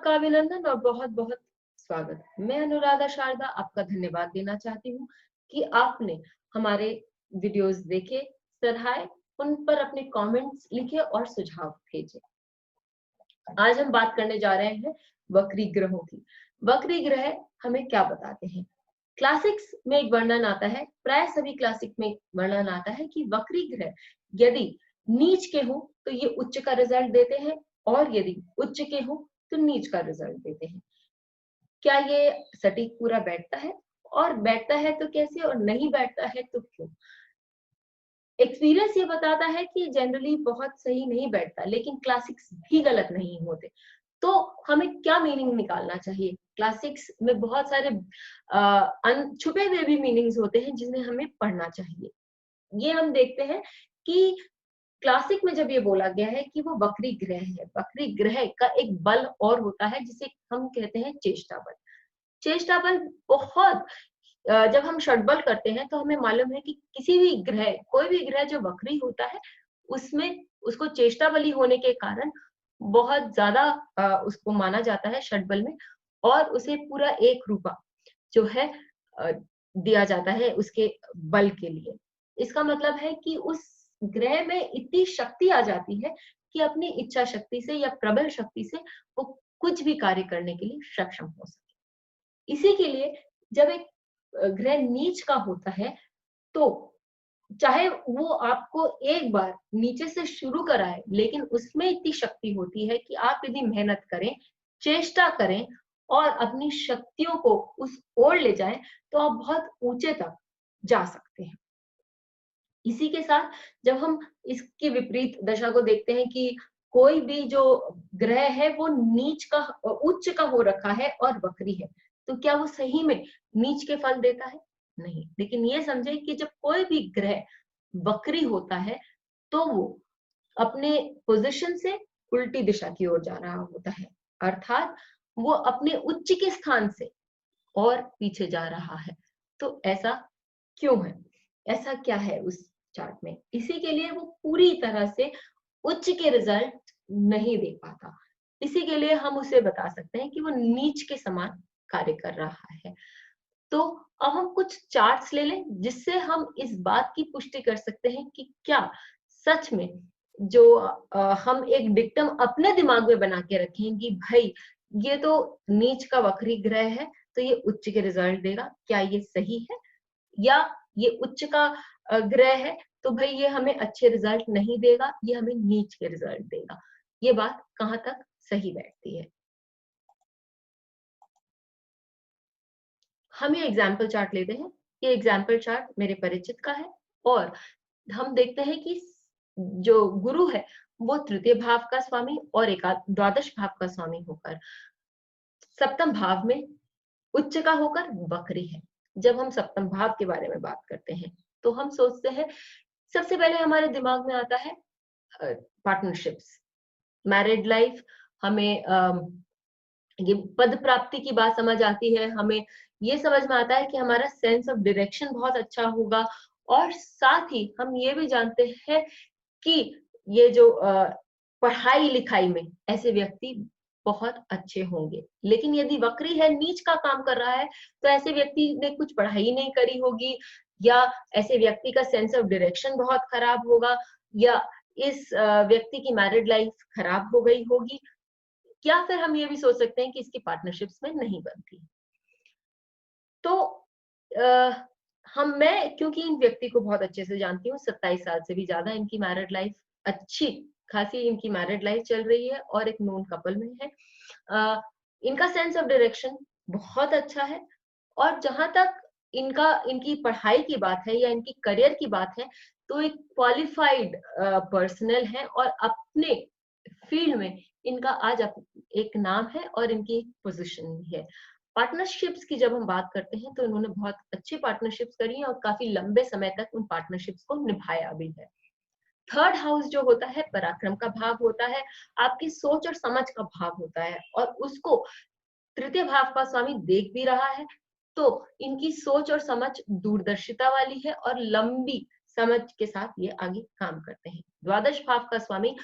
आपका अभिनंदन और बहुत बहुत स्वागत। मैं अनुराधा शारदा आपका धन्यवाद देना चाहती हूँ कि आपने हमारे वीडियोस देखे, सराहे, उन पर अपने कमेंट्स लिखे और सुझाव भेजे। आज हम बात करने जा रहे हैं वक्री ग्रहों की। वक्री ग्रह हमें क्या बताते हैं? क्लासिक्स में एक वर्णन आता है, प्राय सभी क्लासिक में वर्णन आता है कि वक्री ग्रह यदि नीच के हो तो ये उच्च का रिजल्ट देते हैं, और यदि उच्च के हो तो नीच का रिजल्ट देते हैं। क्या ये सटीक पूरा बैठता है? और बैठता है तो कैसे, और नहीं बैठता है तो क्यों? एक्सपीरियंस ये बताता है कि जनरली बहुत सही नहीं बैठता, लेकिन क्लासिक्स भी गलत नहीं होते। तो हमें क्या मीनिंग निकालना चाहिए? क्लासिक्स में बहुत सारे छुपे हुए भी मीनिंग्स होते हैं जिन्हें हमें पढ़ना चाहिए। ये हम देखते हैं कि क्लासिक में जब ये बोला गया है कि वो वक्री ग्रह है, वक्री ग्रह का एक बल और होता है जिसे हम कहते हैं चेष्टा बल। चेष्टा बल बहुत जब हम षटबल करते हैं तो हमें मालूम है कि किसी भी ग्रह, कोई भी ग्रह जो वक्री होता है, उसमें उसको चेष्टा बली होने के कारण बहुत ज्यादा उसको माना जाता है षटबल में, और उसे पूरा एक रूपा जो है अ, दिया जाता है उसके बल के लिए। इसका मतलब है कि उस ग्रह में इतनी शक्ति आ जाती है कि अपनी इच्छा शक्ति से या प्रबल शक्ति से वो कुछ भी कार्य करने के लिए सक्षम हो सके। इसी के लिए जब एक ग्रह नीच का होता है तो चाहे वो आपको एक बार नीचे से शुरू कराए, लेकिन उसमें इतनी शक्ति होती है कि आप यदि मेहनत करें, चेष्टा करें और अपनी शक्तियों को उस ओर ले जाएं, तो आप बहुत ऊंचे तक जा सकते हैं। इसी के साथ जब हम इसके विपरीत दशा को देखते हैं कि कोई भी जो ग्रह है वो नीच का उच्च का हो रखा है और वक्री है, तो क्या वो सही में नीच के फल देता है? नहीं। लेकिन ये समझे कि जब कोई भी ग्रह वक्री होता है तो वो अपने पोजीशन से उल्टी दिशा की ओर जा रहा होता है, अर्थात वो अपने उच्च के स्थान से और पीछे जा रहा है। तो ऐसा क्यों है? ऐसा क्या है उस चार्ट में? इसी के लिए वो पूरी तरह से उच्च के रिजल्ट नहीं दे पाता। इसी के लिए हम उसे बता सकते हैं कि वो नीच के समान कार्य कर रहा है। तो अब हम कुछ चार्ट्स ले लें जिससे हम इस बात की पुष्टि कर सकते हैं कि क्या सच में जो हम एक डिक्टम अपने दिमाग में बना के रखें कि भाई ये तो नीच का वक्री ग्रह है तो ये उच्च के रिजल्ट देगा, क्या ये सही है? या ये उच्च का ग्रह है तो भाई ये हमें अच्छे रिजल्ट नहीं देगा, ये हमें नीच के रिजल्ट देगा। ये बात कहाँ तक सही बैठती है? हम ये एग्जाम्पल चार्ट लेते हैं। ये एग्जाम्पल चार्ट मेरे परिचित का है, और हम देखते हैं कि जो गुरु है वो तृतीय भाव का स्वामी और द्वादश भाव का स्वामी होकर सप्तम भाव में उच्च का होकर वक्री है। जब हम सप्तम भाव के बारे में बात करते हैं तो हम सोचते हैं, सबसे पहले हमारे दिमाग में आता है पार्टनरशिप्स, मैरिड लाइफ। हमें ये पद प्राप्ति की बात समझ आती है, हमें ये समझ में आता है कि हमारा सेंस ऑफ डायरेक्शन बहुत अच्छा होगा, और साथ ही हम ये भी जानते हैं कि ये जो पढ़ाई लिखाई में ऐसे व्यक्ति बहुत अच्छे होंगे। लेकिन यदि वक्री है, नीच का काम कर रहा है, तो ऐसे व्यक्ति ने कुछ पढ़ाई नहीं करी होगी, या ऐसे व्यक्ति का सेंस ऑफ डायरेक्शन बहुत खराब होगा, या इस व्यक्ति की मैरिड लाइफ खराब हो गई होगी, या फिर हम ये भी सोच सकते हैं कि इसकी पार्टनरशिप्स में नहीं बनती। तो मैं क्योंकि इन व्यक्ति को बहुत अच्छे से जानती हूँ, 27 साल से भी ज्यादा इनकी मैरिड लाइफ अच्छी खासी इनकी मैरिड लाइफ चल रही है और एक नोन कपल में है। इनका सेंस ऑफ डायरेक्शन बहुत अच्छा है, और जहां तक इनकी पढ़ाई की बात है या इनकी करियर की बात है, तो एक क्वालिफाइड पर्सनल है और अपने फील्ड में इनका आज एक नाम है और इनकी पोजीशन भी है। पार्टनरशिप्स की जब हम बात करते हैं तो इन्होंने बहुत अच्छी पार्टनरशिप्स करी हैं और काफी लंबे समय तक उन पार्टनरशिप्स को निभाया भी है। थर्ड हाउस जो होता है पराक्रम का भाव होता है, आपकी सोच और समझ का भाव होता है, और उसको तृतीय भाव का स्वामी देख भी रहा है। तो इनकी सोच और समझ दूरदर्शिता वाली है और लंबी समझ के साथ ये आगे काम करते हैं। द्वादश भाव का स्वामी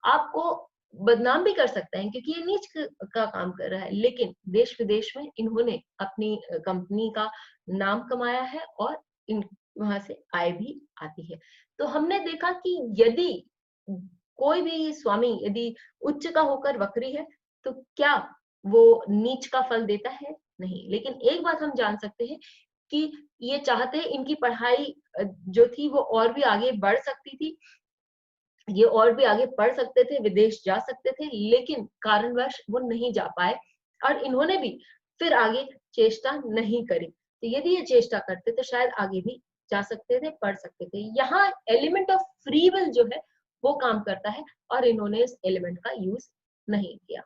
आपको बदनाम भी कर सकते हैं क्योंकि ये नीच का काम कर रहा है, लेकिन देश विदेश में इन्होंने अपनी कंपनी का नाम कमाया है और इन वहां से आय भी आती है। तो हमने देखा कि यदि कोई भी स्वामी यदि उच्च का होकर वक्री है तो क्या वो नीच का फल देता है? नहीं। लेकिन एक बात हम जान सकते हैं कि ये चाहते इनकी पढ़ाई जो थी वो और भी आगे बढ़ सकती थी, ये और भी आगे पढ़ सकते थे, विदेश जा सकते थे, लेकिन कारणवश वो नहीं जा पाए और इन्होंने भी फिर आगे चेष्टा नहीं करी। तो यदि ये चेष्टा करते तो शायद आगे भी जा सकते थे, पढ़ सकते थे। यहाँ एलिमेंट ऑफ फ्री विल जो है वो काम करता है और इन्होंने इस एलिमेंट का यूज नहीं किया।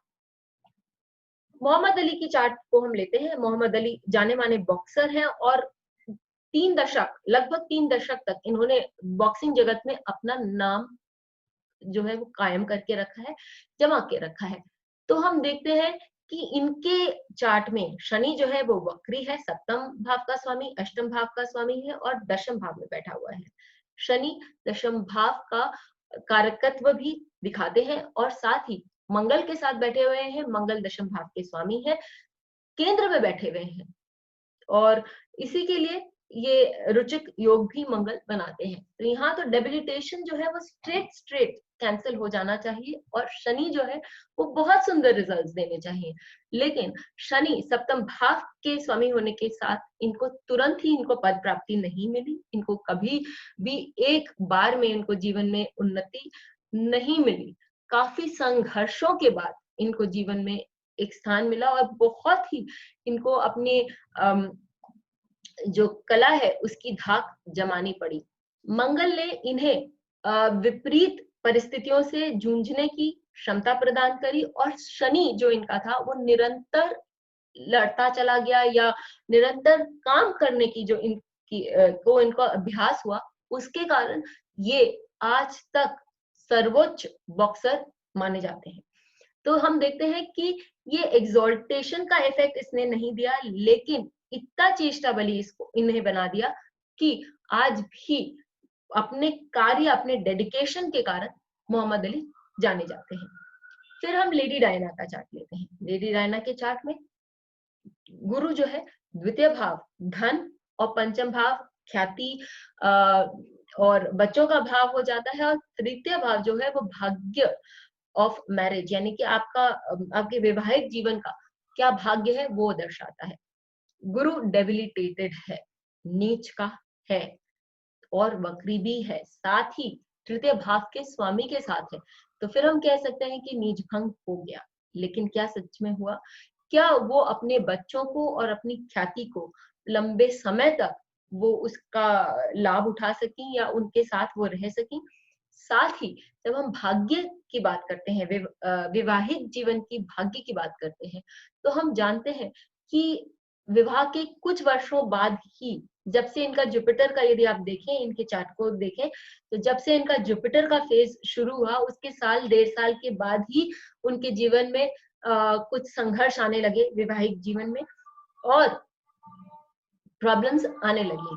मोहम्मद अली की चार्ट को हम लेते हैं। मोहम्मद अली जाने माने बॉक्सर हैं और 3 दशक, लगभग 3 दशक तक इन्होंने बॉक्सिंग जगत में अपना नाम जो है वो कायम करके रखा है, जमा के रखा है। तो हम देखते हैं कि इनके चार्ट में शनि जो है वो वक्री है, सप्तम भाव का स्वामी, अष्टम भाव का स्वामी है और दशम भाव में बैठा हुआ है। शनि दशम भाव का कारकत्व भी दिखाते हैं और साथ ही मंगल के साथ बैठे हुए हैं, मंगल दशम भाव के स्वामी है, केंद्र में बैठे हुए हैं और इसी के लिए ये रुचिक योग भी मंगल बनाते हैं। तो यहाँ तो डेबिलिटेशन जो है वो स्ट्रेट कैंसिल हो जाना चाहिए और शनि जो है वो बहुत सुंदर रिजल्ट्स देने चाहिए। लेकिन शनि सप्तम भाव के स्वामी होने के साथ इनको तुरंत ही इनको पद प्राप्ति नहीं मिली, इनको कभी भी एक बार में इनको जीवन में उन्नति नहीं मिली। काफी संघर्षों के बाद इनको जीवन में एक स्थान मिला और बहुत ही इनको अपने जो कला है उसकी धाक जमानी पड़ी। मंगल ने इन्हें विपरीत परिस्थितियों से जूझने की क्षमता प्रदान करी और शनि जो इनका था वो निरंतर लड़ता चला गया या निरंतर काम करने की जो इनकी को इनका अभ्यास हुआ, उसके कारण ये आज तक सर्वोच्च बॉक्सर माने जाते हैं। तो हम देखते हैं कि ये एक्सॉल्टेशन का इफेक्ट इसने नहीं दिया, लेकिन इतना चेष्टा बली इसको इन्हें बना दिया कि आज भी अपने कार्य, अपने डेडिकेशन के कारण मोहम्मद अली जाने जाते हैं। फिर हम लेडी डायना का चार्ट लेते हैं। लेडी डायना के चार्ट में गुरु जो है द्वितीय भाव धन और पंचम भाव ख्याति और बच्चों का भाव हो जाता है और तृतीय भाव जो है वो भाग्य ऑफ मैरिज यानी कि आपके वैवाहिक जीवन का क्या भाग्य है वो दर्शाता है। गुरु डेबिलिटेटेड है, नीच का है और वक्री भी है, साथ ही तृतीय भाव के स्वामी के साथ है। तो फिर हम कह सकते हैं कि नीच भंग हो गया। लेकिन क्या सच में हुआ? क्या वो अपने बच्चों को और अपनी ख्याति को लंबे समय तक वो उसका लाभ उठा सकी या उनके साथ वो रह सकी? साथ ही जब हम भाग्य की बात करते हैं, वैवाहिक जीवन की भाग्य की बात करते हैं, तो हम जानते हैं कि विवाह के कुछ वर्षों बाद ही, जब से इनका जुपिटर का यदि आप देखें, इनके चार्ट को देखें, तो जब से इनका जुपिटर का फेज शुरू हुआ उसके साल 1.5 साल के बाद ही उनके जीवन में कुछ संघर्ष आने लगे वैवाहिक जीवन में और प्रॉब्लम्स आने लगी।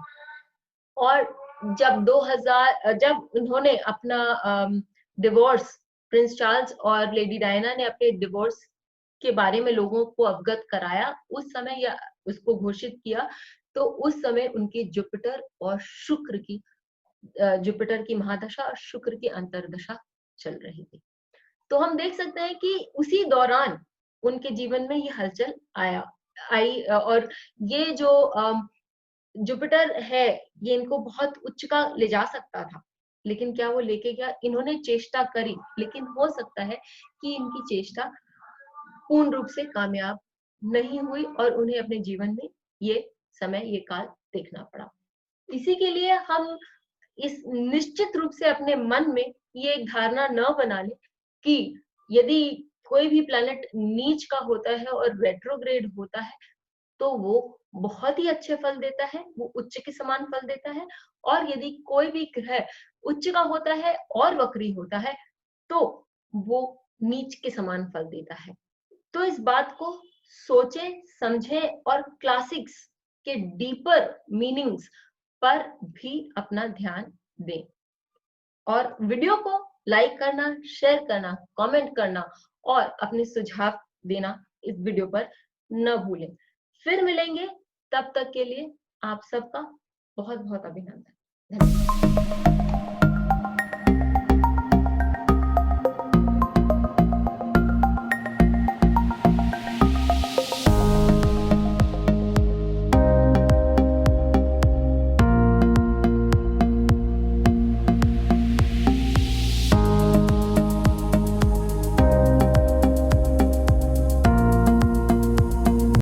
और जब उन्होंने अपना डिवोर्स, प्रिंस चार्ल्स और लेडी डायना ने अपने डिवोर्स के बारे में लोगों को अवगत कराया, उस समय या उसको घोषित किया, तो उस समय उनके जुपिटर और शुक्र की जुपिटर की महादशा और शुक्र की अंतर्दशा चल रही थी। तो हम देख सकते हैं कि उसी दौरान उनके जीवन में ये हलचल आई और ये जो जुपिटर है ये इनको बहुत उच्च का ले जा सकता था, लेकिन क्या वो लेके गया? इन्होंने चेष्टा करी, लेकिन हो सकता है कि इनकी चेष्टा पूर्ण रूप से कामयाब नहीं हुई और उन्हें अपने जीवन में ये समय, ये काल देखना पड़ा। इसी के लिए हम इस निश्चित रूप से अपने मन में ये एक धारणा न बना ले कि यदि कोई भी प्लैनेट नीच का होता है और रेट्रोग्रेड होता है तो वो बहुत ही अच्छे फल देता है, वो उच्च के समान फल देता है। और यदि कोई भी ग्रह उच्च का होता है और वक्री होता है तो वो नीच के समान फल देता है। तो इस बात को सोचें, समझें और क्लासिक्स के डीपर मीनिंग्स पर भी अपना ध्यान दें और वीडियो को लाइक करना, शेयर करना, कमेंट करना और अपने सुझाव देना इस वीडियो पर न भूलें। फिर मिलेंगे, तब तक के लिए आप सबका बहुत बहुत अभिनंदन। धन्यवाद।